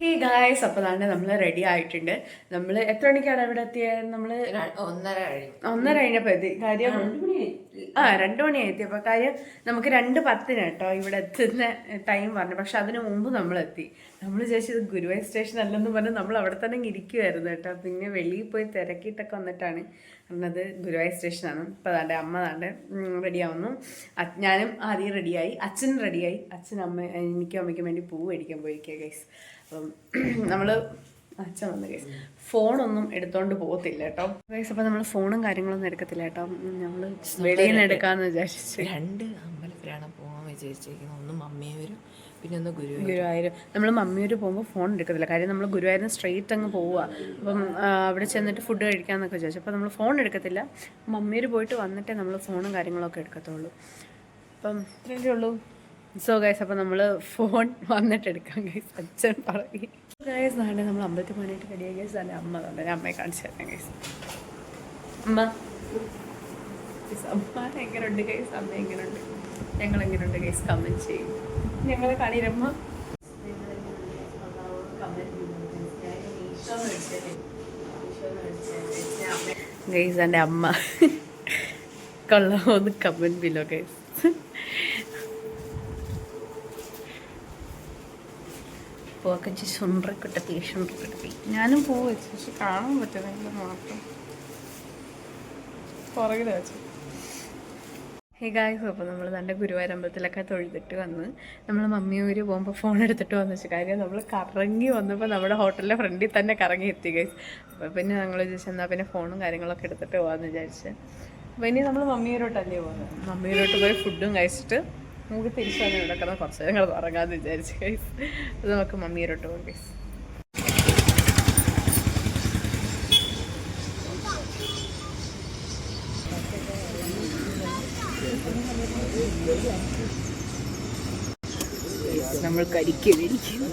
Hey guys, അപ്പോൾ തന്നെ നമ്മൾ റെഡി ആയിട്ടുണ്ട്. നമ്മൾ എത്ര മണിക്കാണ് ഇവിടെ എത്തിയത്? നമ്മൾ 1:30 കഴിഞ്ഞപ്പോൾ എത്തി. കാര്യം 2 മണിയായി എത്തിയപ്പോൾ. കാര്യം നമുക്ക് 2:10 കേട്ടോ ഇവിടെ എത്തുന്ന ടൈം പറഞ്ഞു. പക്ഷെ അതിന് മുമ്പ് നമ്മൾ എത്തി. നമ്മൾ വിചാരിച്ചത് ഗുരുവായൂർ സ്റ്റേഷൻ അല്ലെന്ന് പറഞ്ഞ് നമ്മൾ അവിടെ തന്നെ ഇരിക്കുമായിരുന്നു കേട്ടോ. പിന്നെ വെളിയിൽ പോയി തിരക്കിയിട്ടൊക്കെ വന്നിട്ടാണ് പറഞ്ഞത് ഗുരുവായൂർ സ്റ്റേഷനാണ്. ഇപ്പോൾ അതാണ്ട് അമ്മ റെഡിയാവുന്നു. ഞാനും ആദ്യം റെഡിയായി, അച്ഛൻ റെഡിയായി. എനിക്കും അമ്മയ്ക്കും വേണ്ടി പൂ മേടിക്കാൻ പോയിരിക്കുക ഗൈസ്. അപ്പം നമ്മൾ അച്ഛൻ വന്ന് ഗൈസ് ഫോണൊന്നും എടുത്തോണ്ട് പോകത്തില്ല കേട്ടോ ഗൈസ്. അപ്പം നമ്മൾ ഫോണും കാര്യങ്ങളൊന്നും എടുക്കത്തില്ല കേട്ടോ. നമ്മൾ വെളിയിൽ നിന്ന് എടുക്കാമെന്ന് വിചാരിച്ചു. 2 അമ്പലത്തിലാണ് പോകാൻ വിചാരിച്ചിരിക്കുന്നത്. ഒന്ന് മമ്മിയൂർ, പിന്നെ ഒന്ന് ഗുരുവായൂർ. നമ്മൾ മമ്മിയൂർ പോകുമ്പോൾ ഫോൺ എടുക്കത്തില്ല. കാര്യം നമ്മൾ ഗുരുവായൂരിന് സ്ട്രെയിറ്റ് അങ്ങ് പോവുക. അപ്പം അവിടെ ചെന്നിട്ട് ഫുഡ് കഴിക്കാമെന്നൊക്കെ വിചാരിച്ചു. അപ്പോൾ നമ്മൾ ഫോൺ എടുക്കത്തില്ല. മമ്മിയൂർ പോയിട്ട് വന്നിട്ടേ നമ്മൾ ഫോണും കാര്യങ്ങളൊക്കെ എടുക്കത്തുള്ളൂ. അപ്പം ഇത്രയേ ഉള്ളൂ. സോ ഗൈസ്, അപ്പോൾ നമ്മൾ ഫോൺ വന്നിട്ട് എടുക്കാം ഗൈസ്. അച്ഛൻ പറയും ഗൈസ്. നാളെ നമ്മൾ അമ്പലത്തിൽ പോകാനായിട്ട് റെഡിയായി ഗൈസ്. അല്ലെ അമ്മ തന്നെ, ഞാൻ അമ്മയെ കാണിച്ചു തരാം ഗൈസ്. അമ്മ എങ്ങനെയുണ്ട് ഗൈസ്? അമ്മ എങ്ങനെയുണ്ട്? ഞങ്ങൾ എങ്ങനെയുണ്ട് ഗൈസ്? കമൻറ്റ് ചെയ്യും. ഞങ്ങളെ കാണിരമ്മ ഗൈസ്. എൻ്റെ അമ്മ കൊള്ളാമോ ഒന്ന് കമൻറ്റ് ബില്ലോ ഗൈസ്. പോക്കച്ച് ശുണ്ട്രക്കിട്ടത്തി ഞാനും പൂ വെച്ചു. പക്ഷെ കാണാൻ പറ്റുന്നില്ല മാത്രം പുറകിൽ വെച്ചു. ഹേ ഗായ്സ്, അപ്പോൾ നമ്മൾ തൻ്റെ ഗുരുവായൂർ അമ്പലത്തിലൊക്കെ തൊഴുതിട്ട് വന്ന് നമ്മൾ മമ്മിയൂർ പോകുമ്പോൾ ഫോൺ എടുത്തിട്ട് വന്നു വെച്ചു. കാര്യം നമ്മൾ കറങ്ങി വന്നപ്പോൾ നമ്മുടെ ഹോട്ടലിൻ്റെ ഫ്രണ്ടിൽ തന്നെ കറങ്ങി എത്തി ഗൈസ്. അപ്പോൾ പിന്നെ ഞങ്ങൾ വിചാരിച്ചു എന്നാൽ പിന്നെ ഫോണും കാര്യങ്ങളൊക്കെ എടുത്തിട്ട് പോകാമെന്ന് വിചാരിച്ച്. അപ്പോൾ ഇനി നമ്മൾ മമ്മിയൂരോട്ടല്ലേ പോകുന്നത്. മമ്മിയൂരോട്ട് പോയി ഫുഡും കഴിച്ചിട്ട് നമുക്ക് തിരിച്ചു വന്ന് കിടക്കണം. കുറച്ച് ഞങ്ങൾ ഉറങ്ങാമെന്ന് വിചാരിച്ചു ഗൈസ്. അത് നമുക്ക് മമ്മിയൂരോട്ട് പോകും ഗൈസ്. നമ്മൾ കരിക്കുന്നു,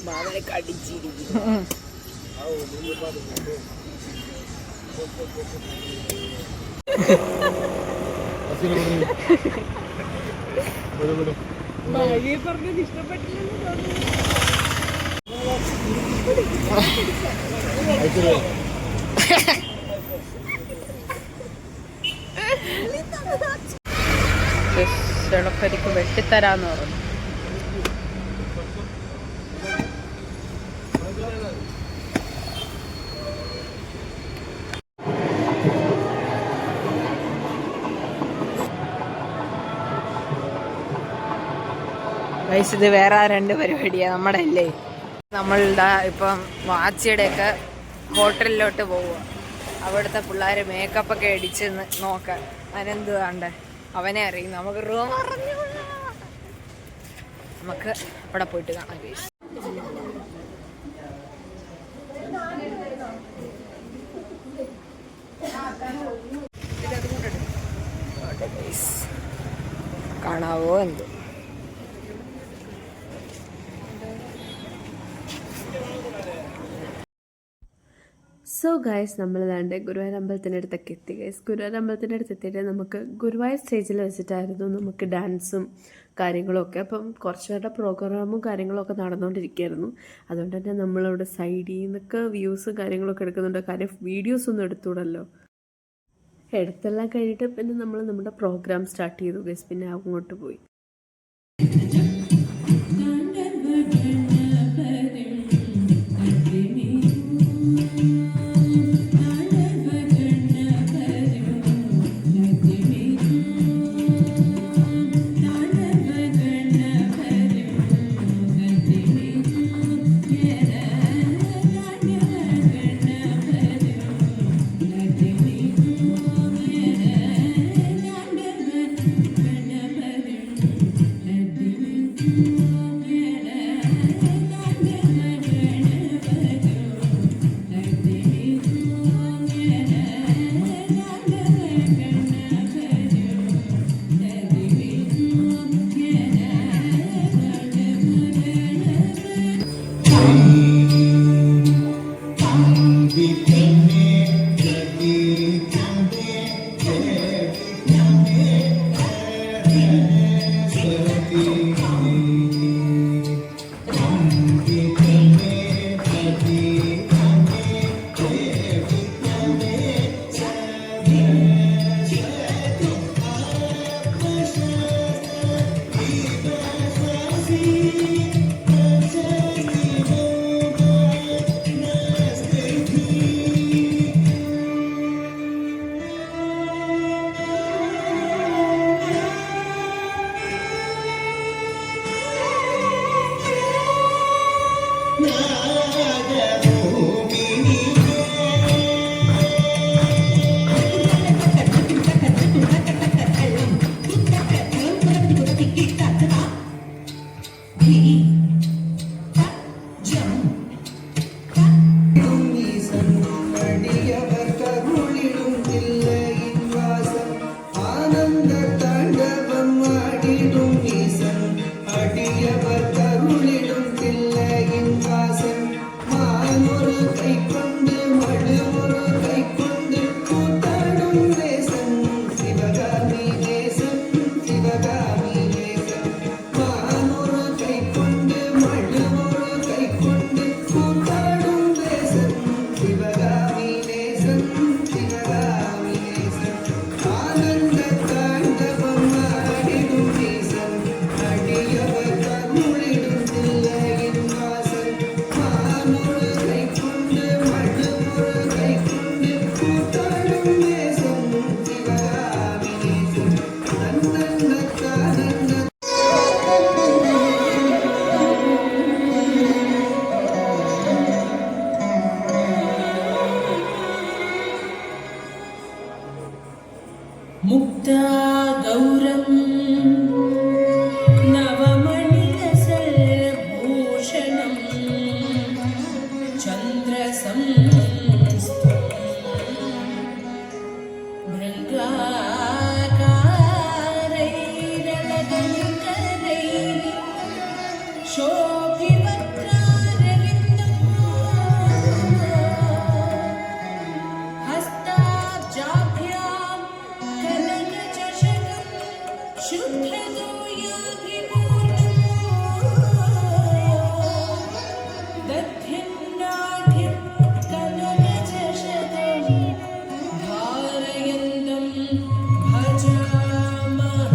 മാവനെ കടിച്ചിരിക്കുന്നു. ഭാര്യയെ പറഞ്ഞത് ഇഷ്ടപ്പെട്ടില്ലെന്ന് തോന്നുന്നു. ിക്ക് വെട്ടിത്തരാന്ന് പറഞ്ഞു. ഇത് വേറെ 2 പരിപാടിയാണ് നമ്മുടെ അല്ലേ. നമ്മളുടെ ഇപ്പം വാച്ചിയുടെയൊക്കെ ഹോട്ടലിലോട്ട് പോവുക. അവിടുത്തെ പിള്ളേർ മേക്കപ്പൊക്കെ അടിച്ച് നോക്കാൻ. അതിനെന്ത് വേണ്ടേ അവനെ അറിയും. നമുക്ക് റൂം പറഞ്ഞു നമുക്ക് അവിടെ പോയിട്ട് കാണാം ഗൈസ്. കാണാവോ എന്തോ. സോ ഗൈസ്, നമ്മൾ വേണ്ട ഗുരുവായൂർ അമ്പലത്തിൻ്റെ അടുത്തൊക്കെ എത്തി ഗൈസ്. ഗുരുവായൂർ അമ്പലത്തിൻ്റെ അടുത്ത് എത്തിയിട്ട് നമുക്ക് ഗുരുവായൂർ സ്റ്റേജിൽ വെച്ചിട്ടായിരുന്നു നമുക്ക് ഡാൻസും കാര്യങ്ങളൊക്കെ. അപ്പം കുറച്ച് പേരുടെ പ്രോഗ്രാമും കാര്യങ്ങളൊക്കെ നടന്നുകൊണ്ടിരിക്കുകയായിരുന്നു. അതുകൊണ്ട് തന്നെ നമ്മളവിടെ സൈഡിൽ നിന്നൊക്കെ വ്യൂസും കാര്യങ്ങളൊക്കെ എടുക്കുന്നുണ്ട്. കാര്യം വീഡിയോസ് ഒന്നും എടുത്തുകൂടല്ലോ. എടുത്തെല്ലാം കഴിഞ്ഞിട്ട് പിന്നെ നമ്മൾ നമ്മുടെ പ്രോഗ്രാം സ്റ്റാർട്ട് ചെയ്തു ഗൈസ്. പിന്നെ അങ്ങോട്ട് പോയി. मुक्ता गौरम नवमणिरसभूषणं चन्द्रसंस्थं मृगाकारैरलगलितरैः शोभिवक्त्रारविन्दं हस्ताब्जाभ्यां कनकचषकं शुद्धतोयाभिपूर्णम् दध्यन्नाढ्यं कनकचषकं धारयन्तं भजामः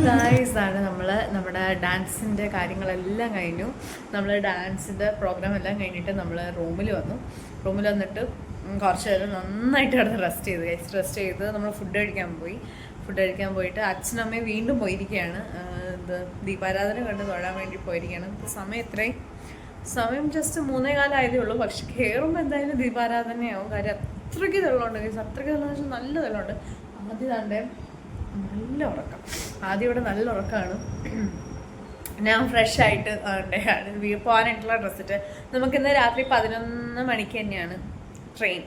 ഗായ്സാണ് നമ്മുടെ ഡാൻസിൻ്റെ കാര്യങ്ങളെല്ലാം കഴിഞ്ഞു. നമ്മൾ ഡാൻസിൻ്റെ പ്രോഗ്രാം എല്ലാം കഴിഞ്ഞിട്ട് നമ്മൾ റൂമിൽ വന്നിട്ട് കുറച്ച് നേരം നന്നായിട്ട് കിടന്ന് റെസ്റ്റ് ചെയ്ത് നമ്മൾ ഫുഡ് കഴിക്കാൻ പോയിട്ട് അച്ഛനമ്മയും വീണ്ടും പോയിരിക്കുകയാണ്. ദീപാരാധന കണ്ട് തൊഴാൻ വേണ്ടി പോയിരിക്കുകയാണ്. സമയം ജസ്റ്റ് 3:15 ആയതേ ഉള്ളൂ. പക്ഷെ കയറുമ്പോൾ എന്തായാലും ദീപാരാധനയാവും. കാര്യം അത്രയ്ക്ക് വെള്ളമുണ്ട്, അത്രയ്ക്ക് വെള്ളം വെച്ചാൽ നല്ല വെള്ളമുണ്ട്. ആദ്യം ഇവിടെ നല്ല ഉറക്കമാണ്. ഞാൻ ഫ്രഷ് ആയിട്ട് പോകാനായിട്ടുള്ള ഡ്രസ്സിട്ട് നമുക്കിന്ന് രാത്രി 11 മണിക്ക് തന്നെയാണ് ട്രെയിൻ.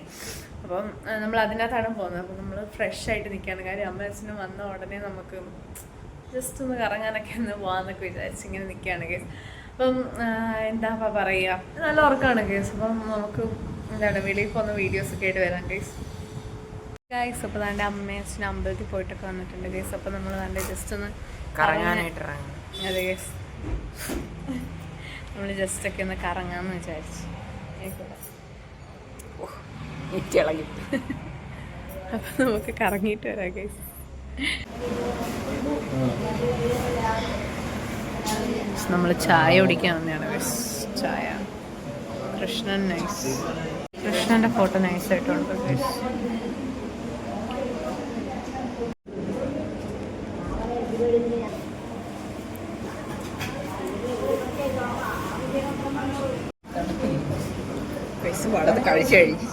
അപ്പം നമ്മൾ അതിനകത്താണ് പോകുന്നത്. അപ്പം നമ്മൾ ഫ്രഷ് ആയിട്ട് നിൽക്കുകയാണ്. കാര്യം അമ്മ അച്ഛനും വന്ന ഉടനെ നമുക്ക് ജസ്റ്റ് ഒന്ന് കറങ്ങാനൊക്കെ ഒന്ന് പോകാമെന്നൊക്കെ വിചാരിച്ച് ഇങ്ങനെ നിൽക്കുകയാണ് കേസ്. അപ്പം എന്താ പറയുക, നല്ല ഉറക്കമാണ് കേസ്. അപ്പം നമുക്ക് വെളിയിൽ പോകുന്ന വീഡിയോസൊക്കെ ആയിട്ട് വരാം കേസ്. അപ്പോൾ തൻ്റെ അമ്മയും അച്ഛനും അമ്പലത്തിൽ പോയിട്ടൊക്കെ വന്നിട്ടുണ്ട് കേസ്. അപ്പോൾ നമ്മൾ തൻ്റെ ജസ്റ്റ് ഒന്ന് കറങ്ങാനായിട്ട് അതെ കേസ്, നമ്മൾ ജസ്റ്റ് ഒക്കെ ഒന്ന് കറങ്ങാമെന്ന് വിചാരിച്ചു. അപ്പം നമുക്ക് കറങ്ങിയിട്ട് വരാം കേസ്. നമ്മൾ ചായ കുടിക്കാൻ വന്നതാണ് ഗൈസ്. ചായ കൃഷ്ണൻ നൈസ്. കൃഷ്ണൻ്റെ ഫോട്ടോ നൈസായിട്ടുണ്ട് ഗൈസ്. വളരെ കഴിച്ചു കഴിഞ്ഞു.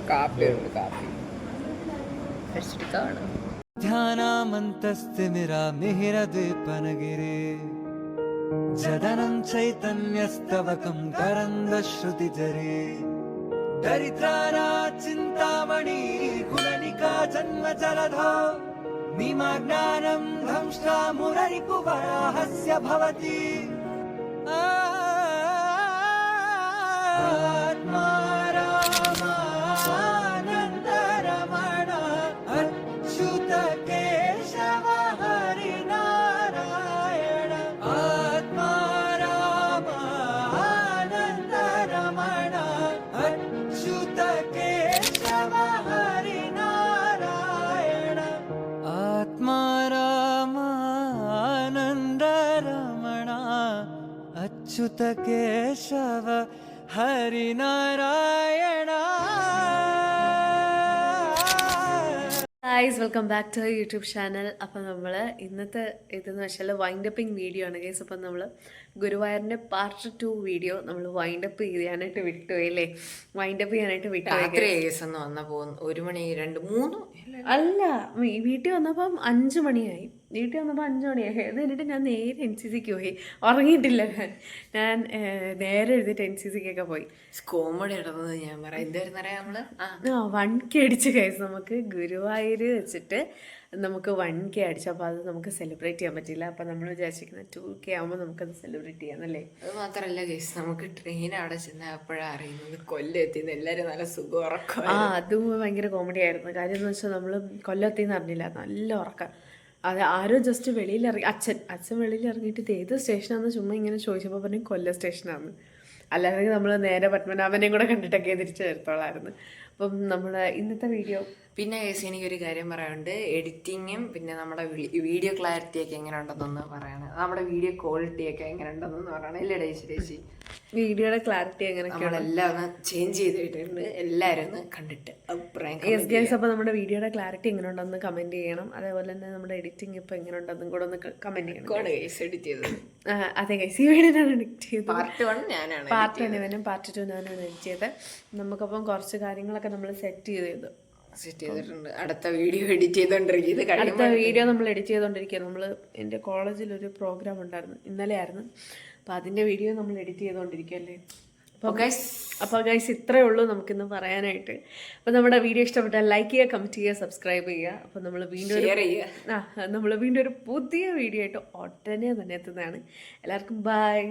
കാപ്പിയുണ്ട്, കാപ്പി കഴിച്ചിട്ട് കാണാം. ध्यानामन्तस्तिमिरा मिहिरद्वीपनगिरे जदनं चैतन्यस्तवकं करन्दश्रुतिजरे दरिद्रारा चिन्तामणि कुलनिका जन्मजलधौ निमग्नानं धंष्ट्रा मुररिपुवराहस्य भवति आत्मा रामानन्दरमण अच्युत केशव हरिनारायण आत्मा रामानन्दरमण अच्युत केशव हरिनारायण आत्मा रामानन्दरमण Achyuta Keshava Harinarayana. Guys welcome back to YouTube channel. അപ്പം നമ്മൾ ഇന്നത്തെ ഇതെന്ന് വെച്ചാൽ വൈൻഡപ്പിങ് വീഡിയോ ആണ് ഗൈസ്. അപ്പം നമ്മൾ ഗുരുവായൂരിൻ്റെ പാർട്ട് 2 വീഡിയോ നമ്മൾ വൈൻഡപ്പ് ചെയ്യാനായിട്ട് വിട്ടുപോയി അല്ലേ? വൈൻഡപ്പ് ചെയ്യാനായിട്ട് വിട്ടുപോയി. വന്നപ്പോ 1 മണി 2 3 അല്ല, വീട്ടിൽ വന്നപ്പം 5 മണിയായി. വീട്ടിൽ വന്നപ്പോൾ 5 മണിയായി. അത് കഴിഞ്ഞിട്ട് ഞാൻ നേരെ NCCക്ക് പോയി. ഉറങ്ങിയിട്ടില്ല ഞാൻ നേരെ എഴുതിയിട്ട് NCCക്കൊക്കെ പോയി. കോമഡി ഇടുന്നത് ഞാൻ പറയാം. എന്തായിരുന്നു അറിയാം നമ്മള് 1K അടിച്ച് കഴിച്ചു. നമുക്ക് ഗുരുവായൂർ വെച്ചിട്ട് നമുക്ക് 1K അടിച്ചു. അപ്പോൾ അത് നമുക്ക് സെലിബ്രേറ്റ് ചെയ്യാൻ പറ്റില്ല. അപ്പോൾ നമ്മൾ വിചാരിച്ചിരിക്കുന്നത് 2K ആകുമ്പോൾ നമുക്കത് സെലിബ്രേറ്റ് ചെയ്യാന്നല്ലേ. അത് മാത്രല്ല ഗൈസ്, നമുക്ക് ട്രെയിൻ അവിടെ ചെന്നപ്പോഴാണ് അറിയുന്നത് കൊല്ലം എത്തിയെന്ന്. എല്ലാവരും നല്ല സുഖം ഉറക്കം. അതും ഭയങ്കര കോമഡി ആയിരുന്നു. കാര്യം എന്ന് വെച്ചാൽ നമ്മൾ കൊല്ലം എത്തിയെന്ന് അറിഞ്ഞില്ല. നല്ല ഉറക്കം. അത് ആരോ ജസ്റ്റ് വെളിയിൽ ഇറങ്ങി, അച്ഛൻ വെളിയിൽ ഇറങ്ങിയിട്ട് ഇത് ഏത് സ്റ്റേഷനാണെന്ന് ചുമ്മാ ഇങ്ങനെ ചോദിച്ചപ്പോൾ പറഞ്ഞു കൊല്ലം സ്റ്റേഷനാണ്. അല്ലാതെ നമ്മൾ നേരെ പത്മനാഭനെയും കൂടെ കണ്ടിട്ടൊക്കെ തിരിച്ചു വരത്തോളായിരുന്നു. അപ്പം നമ്മുടെ ഇന്നത്തെ വീഡിയോ. പിന്നെ കേസ് എനിക്കൊരു കാര്യം പറയാനുണ്ട്. എഡിറ്റിങ്ങും പിന്നെ നമ്മുടെ വീഡിയോ ക്ലാരിറ്റിയൊക്കെ എങ്ങനെ ഉണ്ടെന്നൊന്ന് പറയണം. നമ്മുടെ വീഡിയോ ക്വാളിറ്റിയൊക്കെ എങ്ങനെ ഉണ്ടെന്നൊന്ന് പറയണം. ഇല്ലേ ചേച്ചി? വീഡിയോയുടെ ക്ലാരിറ്റി എങ്ങനെയൊക്കെയാണ് നമ്മളെല്ലാം ഒന്ന് ചേഞ്ച് ചെയ്തിട്ടുണ്ട്. എല്ലാവരും ഒന്ന് കണ്ടിട്ട് അഭിപ്രായം. അപ്പോൾ നമ്മുടെ വീഡിയോയുടെ ക്ലാരിറ്റി എങ്ങനെ ഉണ്ടെന്ന് കമൻറ്റ് ചെയ്യണം. അതേപോലെ തന്നെ നമ്മുടെ എഡിറ്റിംഗ് ഇപ്പോൾ എങ്ങനെ ഉണ്ടെന്നും കൂടെ ഒന്ന് കമൻറ്റ് ചെയ്യണം. എഡിറ്റ് ചെയ്തത് അതെ ഗൈസ്, ഈ വീഡിയോയാണ് എഡിറ്റ് ചെയ്തത്. പാർട്ട് 1 ഞാനാണ്, പാർട്ട് 1 ഇവനും പാർട്ട് 2 ഞാനാണ് എഡിറ്റ് ചെയ്തത്. നമുക്കപ്പം കുറച്ച് കാര്യങ്ങളൊക്കെ നമ്മൾ സെറ്റ് ചെയ്തിട്ടുണ്ട്. അടുത്ത വീഡിയോ എഡിറ്റ് ചെയ്തോണ്ടിരിക്കുന്നത്. അടുത്ത വീഡിയോ നമ്മൾ എഡിറ്റ് ചെയ്തോണ്ടിരിക്കുക. നമ്മൾ എൻ്റെ കോളേജിലൊരു പ്രോഗ്രാം ഉണ്ടായിരുന്നു, ഇന്നലെ ആയിരുന്നു. അപ്പോൾ അതിൻ്റെ വീഡിയോ നമ്മൾ എഡിറ്റ് ചെയ്തുകൊണ്ടിരിക്കുകയല്ലേ. അപ്പോൾ ഗൈസ് ഇത്രയേ ഉള്ളൂ നമുക്കിന്ന് പറയാനായിട്ട്. അപ്പോൾ നമ്മുടെ വീഡിയോ ഇഷ്ടപ്പെട്ടാൽ ലൈക്ക് ചെയ്യുക, കമൻറ്റ് ചെയ്യുക, സബ്സ്ക്രൈബ് ചെയ്യുക. അപ്പോൾ നമ്മൾ വീണ്ടും ഒരു പുതിയ വീഡിയോ ആയിട്ട് ഉടനെ തന്നെ എത്തുന്നതാണ്. എല്ലാവർക്കും ബൈ.